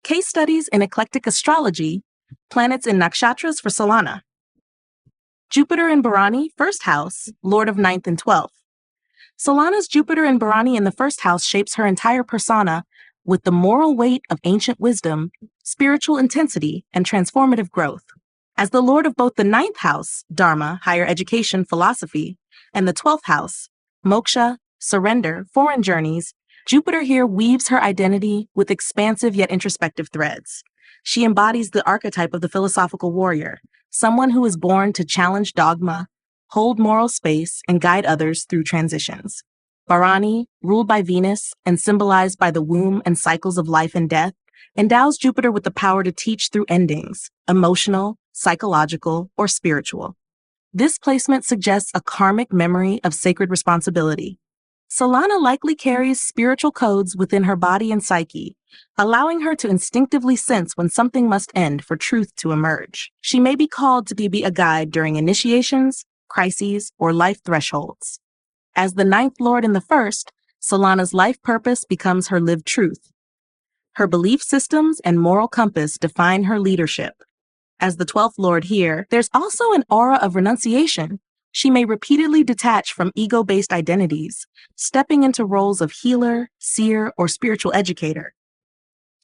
Case studies in eclectic astrology, planets in Nakshatras for Solana. Jupiter in Bharani, first house, lord of ninth and 12th. Solana's Jupiter in Bharani in the first house shapes her entire persona with the moral weight of ancient wisdom, spiritual intensity, and transformative growth. As the lord of both the ninth house, Dharma, higher education, philosophy, and the 12th house, Moksha, surrender, foreign journeys, Jupiter here weaves her identity with expansive yet introspective threads. She embodies the archetype of the philosophical warrior, someone who is born to challenge dogma, hold moral space, and guide others through transitions. Bharani, ruled by Venus and symbolized by the womb and cycles of life and death, endows Jupiter with the power to teach through endings, emotional, psychological, or spiritual. This placement suggests a karmic memory of sacred responsibility. Salana likely carries spiritual codes within her body and psyche, allowing her to instinctively sense when something must end for truth to emerge. She may be called to be a guide during initiations, crises, or life thresholds. As the ninth lord in the first, Solana's life purpose becomes her lived truth. Her belief systems and moral compass define her leadership. As the 12th lord here, there's also an aura of renunciation. She may repeatedly detach from ego-based identities, stepping into roles of healer, seer, or spiritual educator.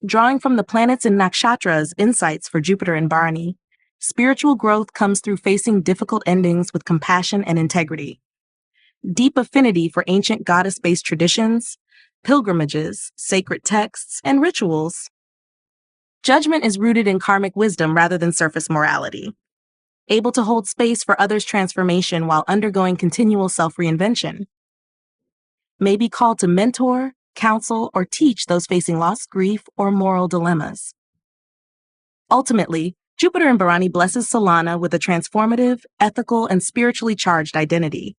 Drawing from the planets in Nakshatras insights for Jupiter and Bharani, spiritual growth comes through facing difficult endings with compassion and integrity. Deep affinity for ancient goddess-based traditions, pilgrimages, sacred texts, and rituals. Judgment is rooted in karmic wisdom rather than surface morality. Able to hold space for others' transformation while undergoing continual self-reinvention. May be called to mentor, counsel, or teach those facing loss, grief, or moral dilemmas. Ultimately, Jupiter in Bharani blesses Salana with a transformative, ethical, and spiritually charged identity,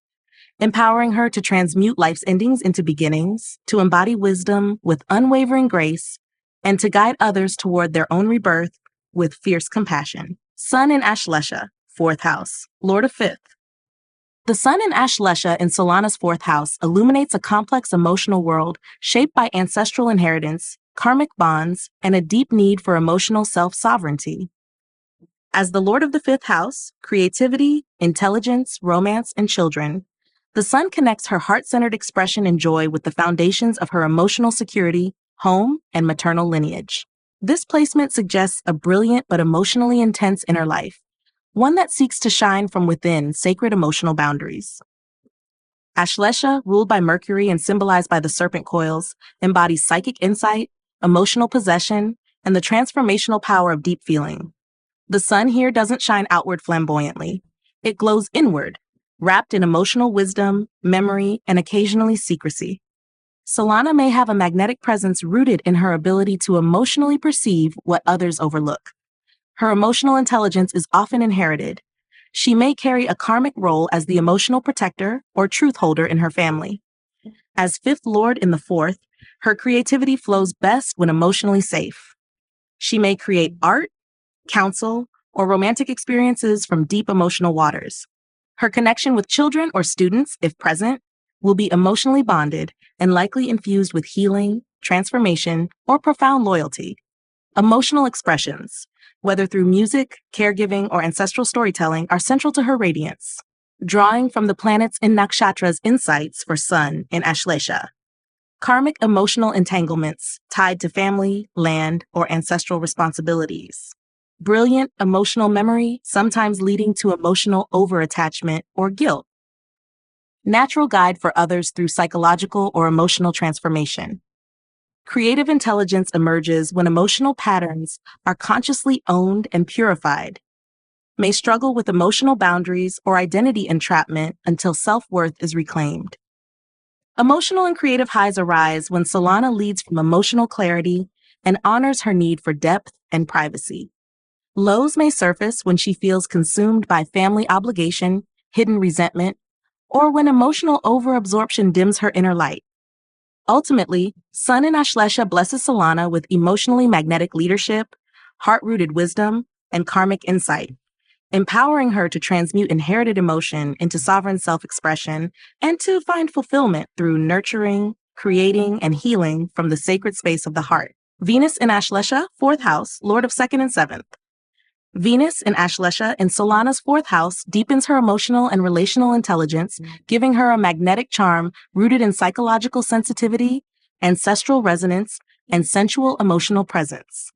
empowering her to transmute life's endings into beginnings, to embody wisdom with unwavering grace, and to guide others toward their own rebirth with fierce compassion. Sun in Ashlesha, fourth house, lord of fifth. The sun in Ashlesha in Solana's fourth house illuminates a complex emotional world shaped by ancestral inheritance, karmic bonds, and a deep need for emotional self-sovereignty. As the lord of the fifth house, creativity, intelligence, romance, and children, the sun connects her heart-centered expression and joy with the foundations of her emotional security, home, and maternal lineage. This placement suggests a brilliant but emotionally intense inner life, one that seeks to shine from within sacred emotional boundaries. Ashlesha, ruled by Mercury and symbolized by the serpent coils, embodies psychic insight, emotional possession, and the transformational power of deep feeling. The sun here doesn't shine outward flamboyantly. It glows inward, wrapped in emotional wisdom, memory, and occasionally secrecy. Solana may have a magnetic presence rooted in her ability to emotionally perceive what others overlook. Her emotional intelligence is often inherited. She may carry a karmic role as the emotional protector or truth holder in her family. As fifth lord in the fourth, her creativity flows best when emotionally safe. She may create art, counsel, or romantic experiences from deep emotional waters. Her connection with children or students, if present, will be emotionally bonded and likely infused with healing, transformation, or profound loyalty. Emotional expressions, whether through music, caregiving, or ancestral storytelling, are central to her radiance. Drawing from the planets in Nakshatra's insights for Sun in Ashlesha. Karmic emotional entanglements tied to family, land, or ancestral responsibilities. Brilliant emotional memory, sometimes leading to emotional overattachment or guilt. Natural guide for others through psychological or emotional transformation. Creative intelligence emerges when emotional patterns are consciously owned and purified. May struggle with emotional boundaries or identity entrapment until self-worth is reclaimed. Emotional and creative highs arise when Solana leads from emotional clarity and honors her need for depth and privacy. Lows may surface when she feels consumed by family obligation, hidden resentment, or when emotional overabsorption dims her inner light. Ultimately, Sun in Ashlesha blesses Solana with emotionally magnetic leadership, heart-rooted wisdom, and karmic insight, empowering her to transmute inherited emotion into sovereign self-expression and to find fulfillment through nurturing, creating, and healing from the sacred space of the heart. Venus in Ashlesha, 4th house, Lord of 2nd and 7th. Venus in Ashlesha in Solana's 4th house deepens her emotional and relational intelligence, giving her a magnetic charm rooted in psychological sensitivity, ancestral resonance, and sensual emotional presence.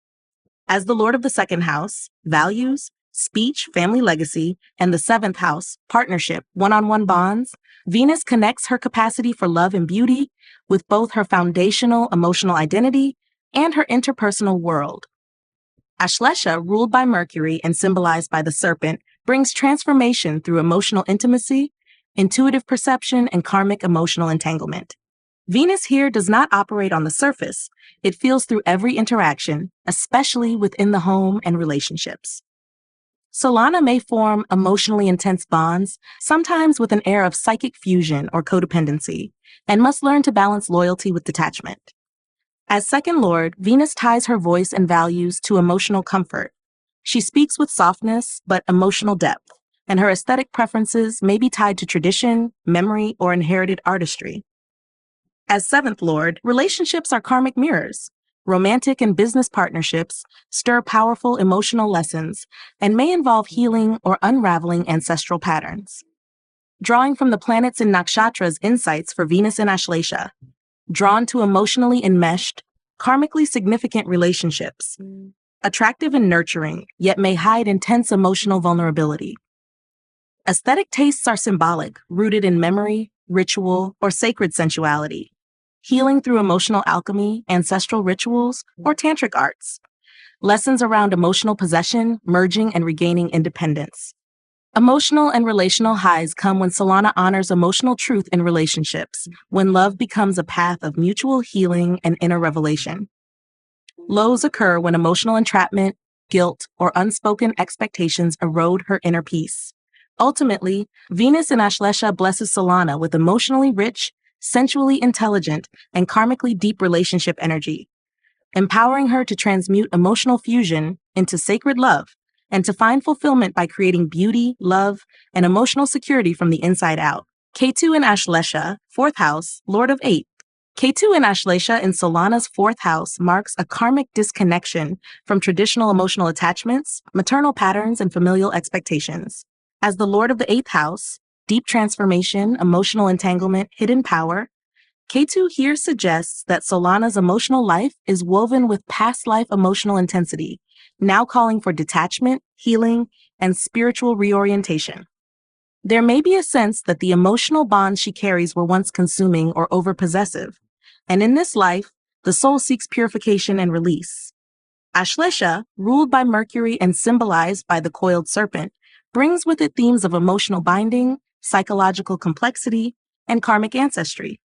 As the Lord of the 2nd house, values, speech, family legacy, and the 7th house, partnership, one-on-one bonds, Venus connects her capacity for love and beauty with both her foundational emotional identity and her interpersonal world. Ashlesha, ruled by Mercury and symbolized by the serpent, brings transformation through emotional intimacy, intuitive perception, and karmic emotional entanglement. Venus here does not operate on the surface. It feels through every interaction, especially within the home and relationships. Solana may form emotionally intense bonds, sometimes with an air of psychic fusion or codependency, and must learn to balance loyalty with detachment. As second lord, Venus ties her voice and values to emotional comfort. She speaks with softness, but emotional depth, and her aesthetic preferences may be tied to tradition, memory, or inherited artistry. As seventh lord, relationships are karmic mirrors. Romantic and business partnerships stir powerful emotional lessons and may involve healing or unraveling ancestral patterns. Drawing from the planets in Nakshatras insights for Venus in Ashlesha, drawn to emotionally enmeshed, karmically significant relationships, attractive and nurturing, yet may hide intense emotional vulnerability. Aesthetic tastes are symbolic, rooted in memory, ritual, or sacred sensuality, healing through emotional alchemy, ancestral rituals, or tantric arts. Lessons around emotional possession, merging, and regaining independence. Emotional and relational highs come when Solana honors emotional truth in relationships, when love becomes a path of mutual healing and inner revelation. Lows occur when emotional entrapment, guilt, or unspoken expectations erode her inner peace. Ultimately, Venus in Ashlesha blesses Solana with emotionally rich, sensually intelligent, and karmically deep relationship energy, empowering her to transmute emotional fusion into sacred love and to find fulfillment by creating beauty, love, and emotional security from the inside out. Ketu in Ashlesha, 4th house, Lord of 8th. Ketu in Ashlesha in Solana's 4th house marks a karmic disconnection from traditional emotional attachments, maternal patterns, and familial expectations. As the Lord of the 8th house, deep transformation, emotional entanglement, hidden power, Ketu here suggests that Solana's emotional life is woven with past life emotional intensity, now calling for detachment, healing, and spiritual reorientation. There may be a sense that the emotional bonds she carries were once consuming or overpossessive, and in this life, the soul seeks purification and release. Ashlesha, ruled by Mercury and symbolized by the coiled serpent, brings with it themes of emotional binding, psychological complexity, and karmic ancestry.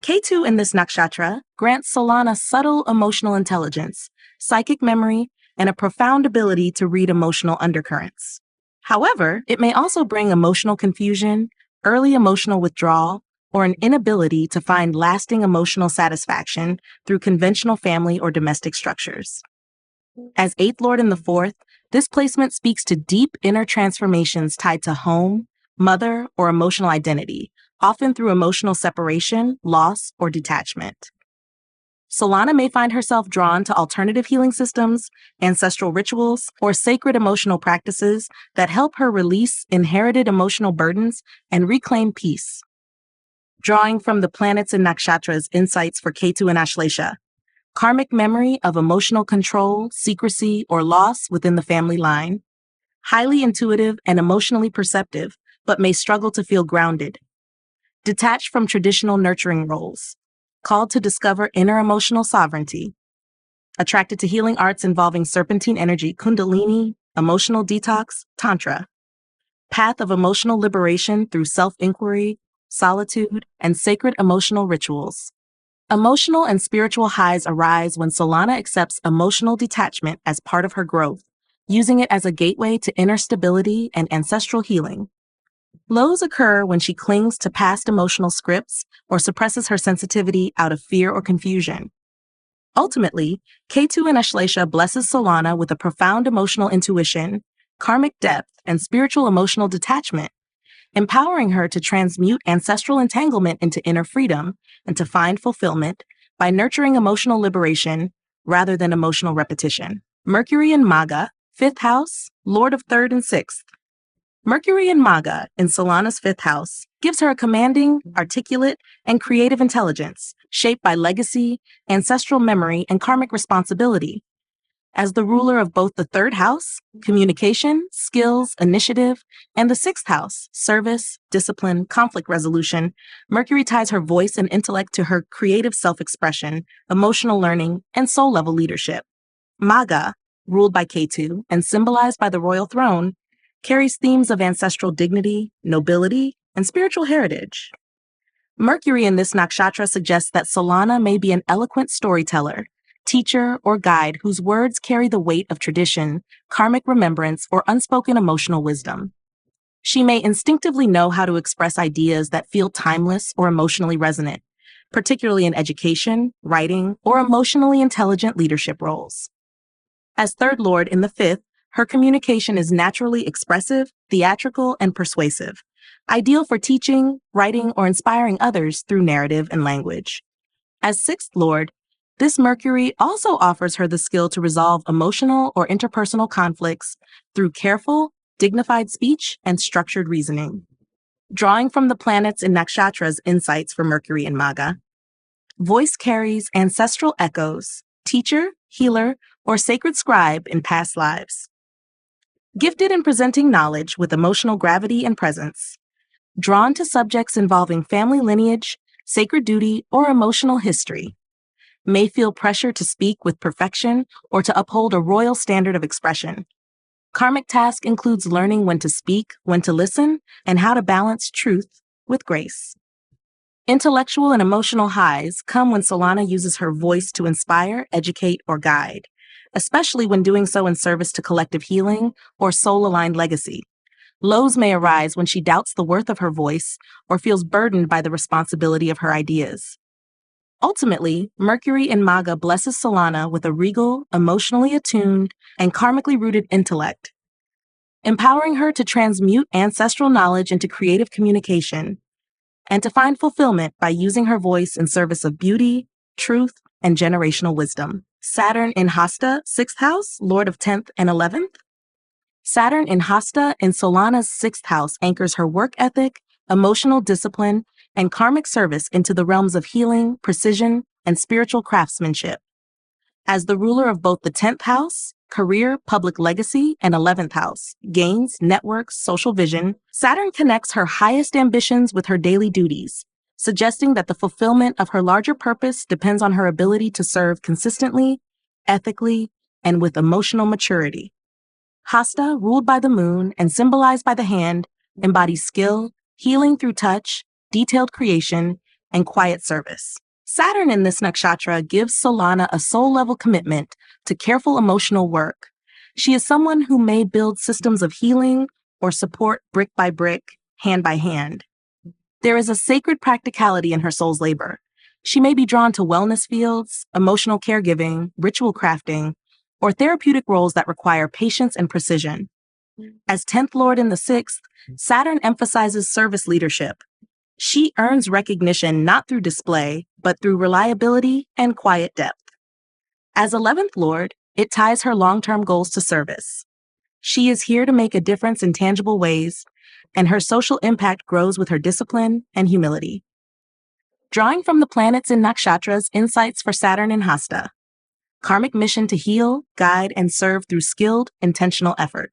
Ketu in this nakshatra grants Solana subtle emotional intelligence, psychic memory, and a profound ability to read emotional undercurrents. However, it may also bring emotional confusion, early emotional withdrawal, or an inability to find lasting emotional satisfaction through conventional family or domestic structures. As 8th Lord in the 4th, this placement speaks to deep inner transformations tied to home, mother, or emotional identity, often through emotional separation, loss, or detachment. Solana may find herself drawn to alternative healing systems, ancestral rituals, or sacred emotional practices that help her release inherited emotional burdens and reclaim peace. Drawing from the planets in Nakshatras insights for Ketu and Ashlesha, karmic memory of emotional control, secrecy, or loss within the family line, highly intuitive and emotionally perceptive, but may struggle to feel grounded. Detached from traditional nurturing roles, called to discover inner emotional sovereignty, attracted to healing arts involving serpentine energy, kundalini, emotional detox, tantra, path of emotional liberation through self-inquiry, solitude, and sacred emotional rituals. Emotional and spiritual highs arise when Solana accepts emotional detachment as part of her growth, using it as a gateway to inner stability and ancestral healing. Lows occur when she clings to past emotional scripts or suppresses her sensitivity out of fear or confusion. Ultimately, Ketu and Ashlesha blesses Solana with a profound emotional intuition, karmic depth, and spiritual emotional detachment, empowering her to transmute ancestral entanglement into inner freedom and to find fulfillment by nurturing emotional liberation, rather than emotional repetition. Mercury in Maga, 5th house, Lord of 3rd and 6th. Mercury in Maga in Solana's 5th house gives her a commanding, articulate, and creative intelligence shaped by legacy, ancestral memory, and karmic responsibility. As the ruler of both the 3rd house, communication, skills, initiative, and the 6th house, service, discipline, conflict resolution, Mercury ties her voice and intellect to her creative self-expression, emotional learning, and soul-level leadership. Maga, ruled by Ketu and symbolized by the royal throne, carries themes of ancestral dignity, nobility, and spiritual heritage. Mercury in this nakshatra suggests that Solana may be an eloquent storyteller, teacher, or guide whose words carry the weight of tradition, karmic remembrance, or unspoken emotional wisdom. She may instinctively know how to express ideas that feel timeless or emotionally resonant, particularly in education, writing, or emotionally intelligent leadership roles. As 3rd Lord in the 5th, her communication is naturally expressive, theatrical, and persuasive, ideal for teaching, writing, or inspiring others through narrative and language. As 6th Lord, this Mercury also offers her the skill to resolve emotional or interpersonal conflicts through careful, dignified speech and structured reasoning. Drawing from the planets in Nakshatras' insights for Mercury in Maga, voice carries ancestral echoes, teacher, healer, or sacred scribe in past lives. Gifted in presenting knowledge with emotional gravity and presence, drawn to subjects involving family lineage, sacred duty, or emotional history, may feel pressure to speak with perfection or to uphold a royal standard of expression. Karmic task includes learning when to speak, when to listen, and how to balance truth with grace. Intellectual and emotional highs come when Solana uses her voice to inspire, educate, or guide, especially when doing so in service to collective healing or soul-aligned legacy. Lows may arise when she doubts the worth of her voice or feels burdened by the responsibility of her ideas. Ultimately, Mercury in Maga blesses Solana with a regal, emotionally attuned, and karmically rooted intellect, empowering her to transmute ancestral knowledge into creative communication and to find fulfillment by using her voice in service of beauty, truth, and generational wisdom. Saturn in Hasta, 6th house, Lord of 10th and 11th. Saturn in Hasta in Solana's 6th house anchors her work ethic, emotional discipline, and karmic service into the realms of healing, precision, and spiritual craftsmanship. As the ruler of both the 10th house, career, public legacy, and 11th house, gains, networks, social vision, Saturn connects her highest ambitions with her daily duties, suggesting that the fulfillment of her larger purpose depends on her ability to serve consistently, ethically, and with emotional maturity. Hasta, ruled by the moon and symbolized by the hand, embodies skill, healing through touch, detailed creation, and quiet service. Saturn in this nakshatra gives Solana a soul-level commitment to careful emotional work. She is someone who may build systems of healing or support brick by brick, hand by hand. There is a sacred practicality in her soul's labor. She may be drawn to wellness fields, emotional caregiving, ritual crafting, or therapeutic roles that require patience and precision. As 10th Lord in the 6th, Saturn emphasizes service leadership. She earns recognition not through display, but through reliability and quiet depth. As 11th Lord, it ties her long-term goals to service. She is here to make a difference in tangible ways, and her social impact grows with her discipline and humility. Drawing from the planets in Nakshatras insights for Saturn in Hasta, karmic mission to heal, guide, and serve through skilled, intentional effort.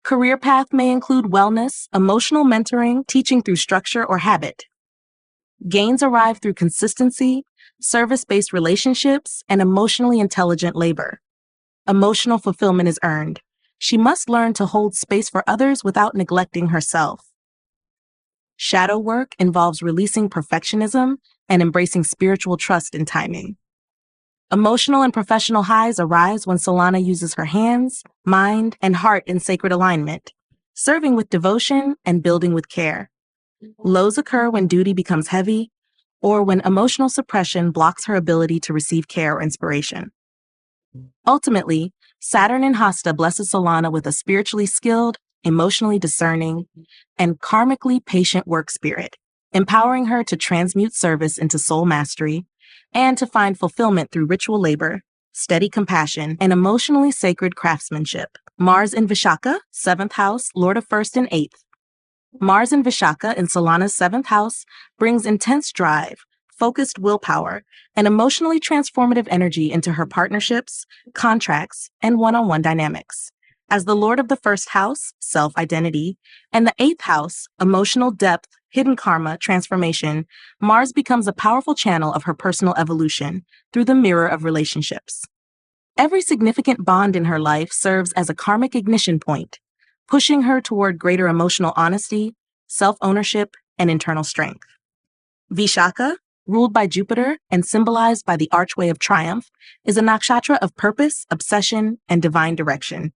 Career path may include wellness, emotional mentoring, teaching through structure or habit. Gains arrive through consistency, service-based relationships, and emotionally intelligent labor. Emotional fulfillment is earned. She must learn to hold space for others without neglecting herself. Shadow work involves releasing perfectionism and embracing spiritual trust in timing. Emotional and professional highs arise when Solana uses her hands, mind, and heart in sacred alignment, serving with devotion and building with care. Lows occur when duty becomes heavy or when emotional suppression blocks her ability to receive care or inspiration. Ultimately, Saturn in Hasta blesses Solana with a spiritually skilled, emotionally discerning, and karmically patient work spirit, empowering her to transmute service into soul mastery and to find fulfillment through ritual labor, steady compassion, and emotionally sacred craftsmanship. Mars in Vishaka, 7th house, Lord of 1st and 8th. Mars in Vishaka in Solana's 7th house brings intense drive, focused willpower, and emotionally transformative energy into her partnerships, contracts, and one-on-one dynamics. As the Lord of the 1st house, self-identity, and the 8th house, emotional depth, hidden karma, transformation, Mars becomes a powerful channel of her personal evolution through the mirror of relationships. Every significant bond in her life serves as a karmic ignition point, pushing her toward greater emotional honesty, self-ownership, and internal strength. Vishaka, ruled by Jupiter and symbolized by the Archway of Triumph, is a nakshatra of purpose, obsession, and divine direction.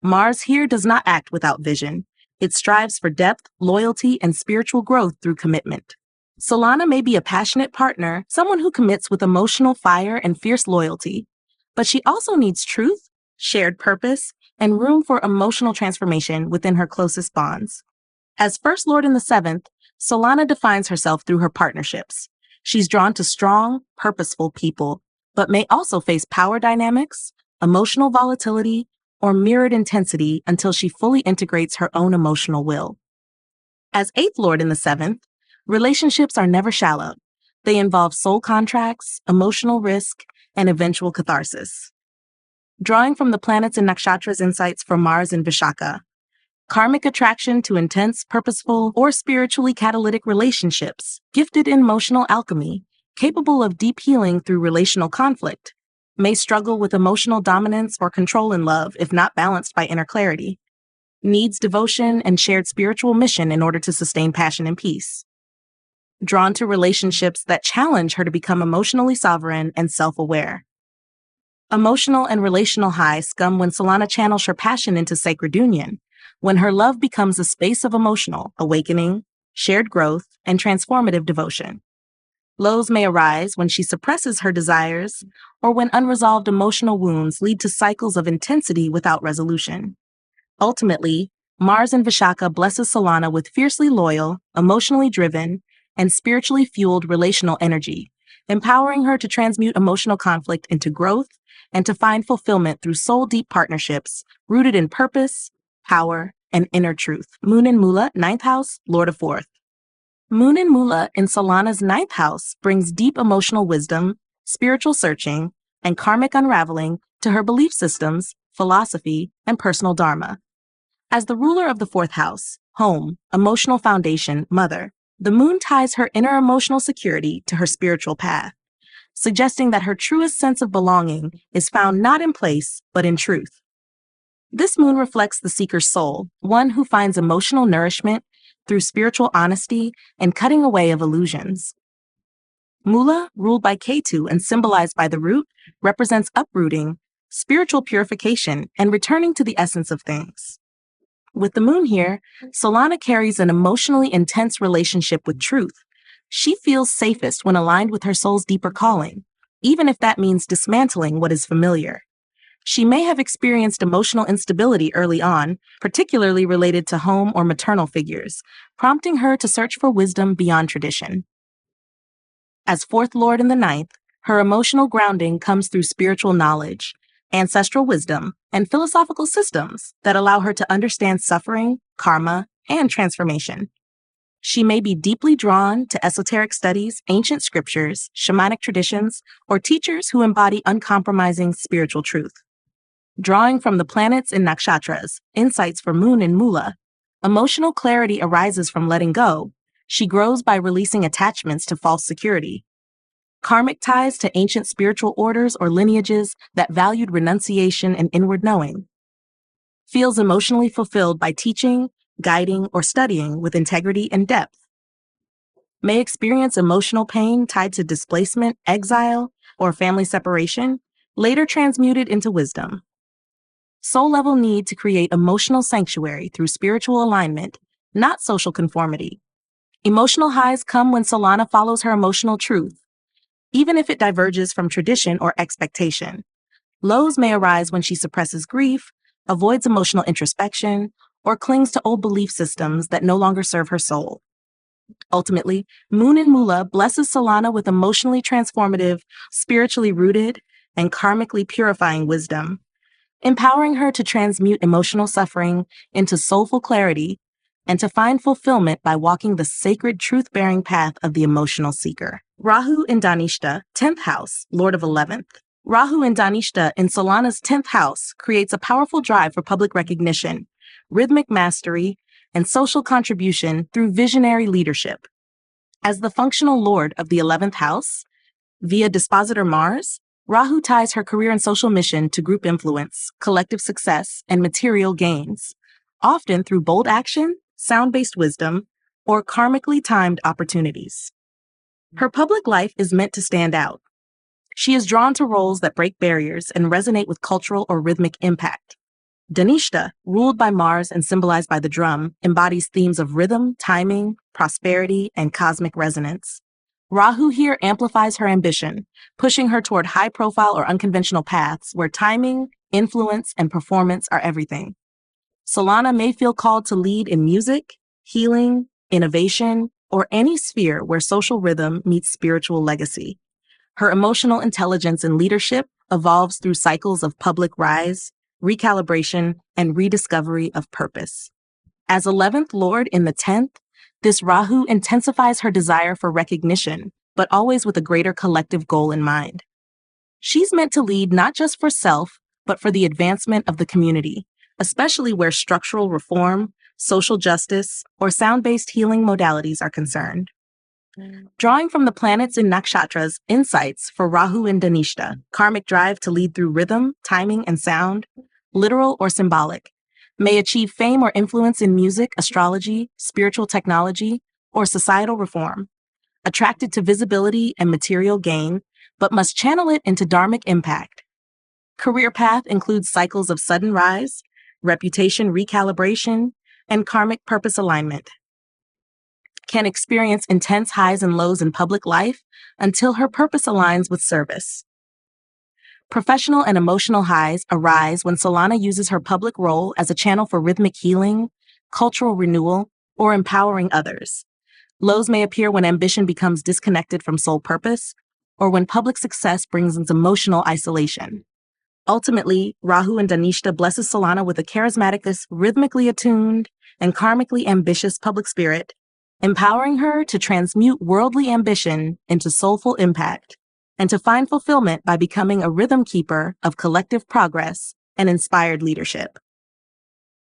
Mars here does not act without vision. It strives for depth, loyalty, and spiritual growth through commitment. Solana may be a passionate partner, someone who commits with emotional fire and fierce loyalty, but she also needs truth, shared purpose, and room for emotional transformation within her closest bonds. As First Lord in the 7th, Solana defines herself through her partnerships. She's drawn to strong, purposeful people, but may also face power dynamics, emotional volatility, or mirrored intensity until she fully integrates her own emotional will. As 8th Lord in the 7th, relationships are never shallow. They involve soul contracts, emotional risk, and eventual catharsis. Drawing from the planets and nakshatras insights for Mars in Vishaka, karmic attraction to intense, purposeful, or spiritually catalytic relationships, gifted in emotional alchemy, capable of deep healing through relational conflict, may struggle with emotional dominance or control in love if not balanced by inner clarity, needs devotion and shared spiritual mission in order to sustain passion and peace. Drawn to relationships that challenge her to become emotionally sovereign and self-aware. Emotional and relational highs come when Solana channels her passion into sacred union, when her love becomes a space of emotional awakening, shared growth, and transformative devotion. Lows may arise when she suppresses her desires or when unresolved emotional wounds lead to cycles of intensity without resolution. Ultimately, Mars in Vishaka blesses Solana with fiercely loyal, emotionally driven, and spiritually fueled relational energy, empowering her to transmute emotional conflict into growth and to find fulfillment through soul-deep partnerships rooted in purpose, power, and inner truth. Moon in Mula, 9th house, Lord of 4th. Moon in Mula in Solana's 9th house brings deep emotional wisdom, spiritual searching, and karmic unraveling to her belief systems, philosophy, and personal dharma. As the ruler of the 4th house, home, emotional foundation, mother, the moon ties her inner emotional security to her spiritual path, suggesting that her truest sense of belonging is found not in place, but in truth. This moon reflects the seeker's soul, one who finds emotional nourishment through spiritual honesty and cutting away of illusions. Mula, ruled by Ketu and symbolized by the root, represents uprooting, spiritual purification, and returning to the essence of things. With the moon here, Solana carries an emotionally intense relationship with truth. She feels safest when aligned with her soul's deeper calling, even if that means dismantling what is familiar. She may have experienced emotional instability early on, particularly related to home or maternal figures, prompting her to search for wisdom beyond tradition. As 4th Lord in the 9th, her emotional grounding comes through spiritual knowledge, ancestral wisdom, and philosophical systems that allow her to understand suffering, karma, and transformation. She may be deeply drawn to esoteric studies, ancient scriptures, shamanic traditions, or teachers who embody uncompromising spiritual truth. Drawing from the planets and nakshatras, insights for Moon in Mula, emotional clarity arises from letting go. She grows by releasing attachments to false security. Karmic ties to ancient spiritual orders or lineages that valued renunciation and inward knowing. Feels emotionally fulfilled by teaching, guiding, or studying with integrity and depth. May experience emotional pain tied to displacement, exile, or family separation, later transmuted into wisdom. Soul-level need to create emotional sanctuary through spiritual alignment, not social conformity. Emotional highs come when Solana follows her emotional truth, even if it diverges from tradition or expectation. Lows may arise when she suppresses grief, avoids emotional introspection, or clings to old belief systems that no longer serve her soul. Ultimately, Moon in Mula blesses Solana with emotionally transformative, spiritually rooted, and karmically purifying wisdom, empowering her to transmute emotional suffering into soulful clarity and to find fulfillment by walking the sacred truth-bearing path of the emotional seeker. Rahu in Dhanishta, 10th house, Lord of 11th. Rahu in Dhanishta in Solana's 10th house creates a powerful drive for public recognition, rhythmic mastery, and social contribution through visionary leadership. As the functional lord of the 11th house, via dispositor Mars, Rahu ties her career and social mission to group influence, collective success, and material gains, often through bold action, sound-based wisdom, or karmically timed opportunities. Her public life is meant to stand out. She is drawn to roles that break barriers and resonate with cultural or rhythmic impact. Dhanishta, ruled by Mars and symbolized by the drum, embodies themes of rhythm, timing, prosperity, and cosmic resonance. Rahu here amplifies her ambition, pushing her toward high-profile or unconventional paths where timing, influence, and performance are everything. Solana may feel called to lead in music, healing, innovation, or any sphere where social rhythm meets spiritual legacy. Her emotional intelligence and leadership evolves through cycles of public rise, recalibration, and rediscovery of purpose. As 11th Lord in the 10th, this Rahu intensifies her desire for recognition, but always with a greater collective goal in mind. She's meant to lead not just for self, but for the advancement of the community, especially where structural reform, social justice, or sound-based healing modalities are concerned. Drawing from the planets in Nakshatras, insights for Rahu in Dhanishta, karmic drive to lead through rhythm, timing, and sound, literal or symbolic, may achieve fame or influence in music, astrology, spiritual technology, or societal reform, attracted to visibility and material gain, but must channel it into dharmic impact. Career path includes cycles of sudden rise, reputation recalibration, and karmic purpose alignment. Can experience intense highs and lows in public life until her purpose aligns with service. Professional and emotional highs arise when Solana uses her public role as a channel for rhythmic healing, cultural renewal, or empowering others. Lows may appear when ambition becomes disconnected from soul purpose, or when public success brings its emotional isolation. Ultimately, Rahu and Dhanishta blesses Solana with a charismatic, rhythmically attuned, and karmically ambitious public spirit, empowering her to transmute worldly ambition into soulful impact, and to find fulfillment by becoming a rhythm keeper of collective progress and inspired leadership.